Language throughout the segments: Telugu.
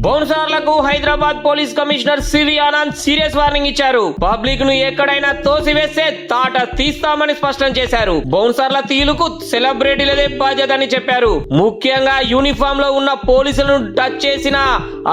బౌన్సర్లకు Hyderabad police commissioner CV Anand serious warning ఇచ్చారు. పబ్లిక్ ను ఎక్కడైనా తోసివేస్తే తాట తీస్తామని స్పష్టం చేశారు. బౌన్సర్ల తీలుకు సెలబ్రిటీలదే బాధ్యత అని చెప్పారు. ముఖ్యంగా యూనిఫామ్ లో ఉన్న పోలీసులను టచ్ చేసిన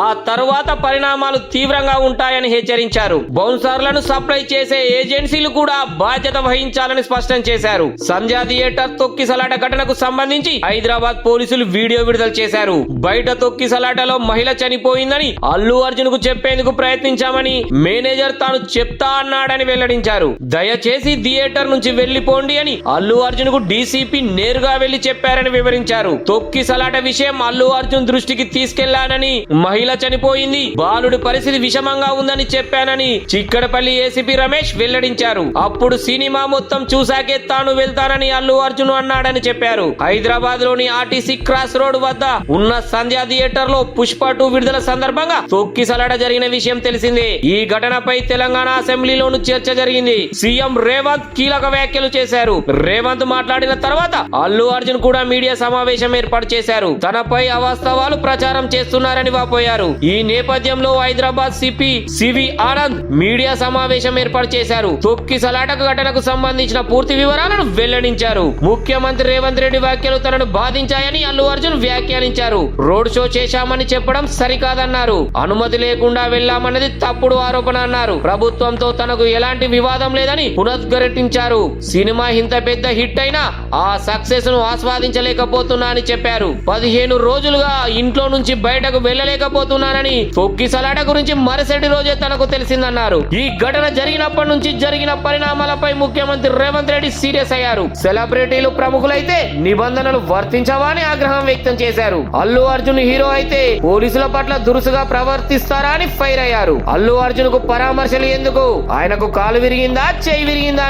ఆ తర్వాత పరిణామాలు తీవ్రంగా ఉంటాయని హెచ్చరించారు. బౌన్సర్లను సప్లై చేసే ఏజెన్సీలు కూడా బాధ్యత వహించాలని స్పష్టం చేశారు. సంధ్యా థియేటర్ తొక్కిసలాట ఘటనకు సంబంధించి హైదరాబాద్ పోలీసులు వీడియో విడుదల చేశారు. బయట తొక్కిసలాటలో మహిళ చనిపోయిందని అల్లు అర్జున్ కు చెప్పేందుకు ప్రయత్నించామని మేనేజర్ తాను చెప్తా అన్నాడని వెల్లడించారు. దయచేసి థియేటర్ నుంచి వెళ్లిపోండి అని అల్లు అర్జున్ కు డీసీపీ నేరుగా వెళ్లి చెప్పారని వివరించారు. తొక్కిసలాట విషయం అల్లు అర్జున్ దృష్టికి తీసుకెళ్లానని, మహిళ చనిపోయింది, బాలుడి పరిస్థితి విషమంగా ఉందని చెప్పానని చిక్కడపల్లి ఏసీపీ రమేష్ వెల్లడించారు. అప్పుడు సినిమా మొత్తం చూశాకే తాను వెళ్తానని అల్లు అర్జున్ అన్నాడని చెప్పారు. హైదరాబాద్ లోని ఆర్టీసీ క్రాస్ రోడ్ వద్ద ఉన్న సంధ్యా థియేటర్ లో పుష్ప 2 విడుదల సందర్భంగా తొక్కిసలాట జరిగిన విషయం తెలిసిందే. ఈ ఘటనపై తెలంగాణ అసెంబ్లీలోనూ చర్చ జరిగింది. సీఎం రేవంత్ కీలక వ్యాఖ్యలు చేశారు. రేవంత్ మాట్లాడిన తర్వాత అల్లు అర్జున్ కూడా మీడియా సమావేశం ఏర్పాటు చేశారు. తనపై అవాస్తవాలు ప్రచారం చేస్తున్నారని వాపోయారు. ఈ నేపథ్యంలో Hyderabad CP CV Anand media సమావేశం ఏర్పాటు చేశారు. తొక్కిసలాట ఘటనకు సంబంధించిన పూర్తి వివరాలను వెల్లడించారు. ముఖ్యమంత్రి రేవంత్ రెడ్డి వ్యాఖ్యలు తనను బాధించాయని అల్లు అర్జున్ వ్యాఖ్యానించారు. రోడ్ షో చేశామని చెప్పడం సరికాదన్నారు. అనుమతి లేకుండా వెళ్లామన్నది తప్పుడు ఆరోపణ అన్నారు. ప్రభుత్వంతో తనకు ఎలాంటి వివాదం లేదని పునరుద్ఘాటించారు. సినిమా ఇంత పెద్ద హిట్ అయినా ఆ సక్సెస్ ను ఆస్వాదించలేకపోతున్నా అని చెప్పారు. 15 రోజులుగా ఇంట్లో నుంచి బయటకు వెళ్లలేకపోతున్నానని, తొక్కిసలాట గురించి మరుసటి రోజే తనకు తెలిసిందన్నారు. ఈ ఘటన జరిగినప్పటి నుంచి జరిగిన పరిణామాలపై ముఖ్యమంత్రి రేవంత్ రెడ్డి సీరియస్ అయ్యారు. సెలబ్రిటీలు ప్రముఖులైతే నిబంధనలు వర్తించవా అని ఆగ్రహం వ్యక్తం చేశారు. అల్లు అర్జున్ హీరో అయితే పోలీసుల పట్ల దురుసుగా ప్రవర్తిస్తారా అని ఫైర్ అయ్యారు. అల్లు అర్జున్ కు పరామర్శలు ఎందుకు? ఆయనకు కాలు విరిగిందా, చేయి విరిగిందా,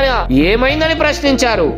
ఏమైందని ప్రశ్నించారు.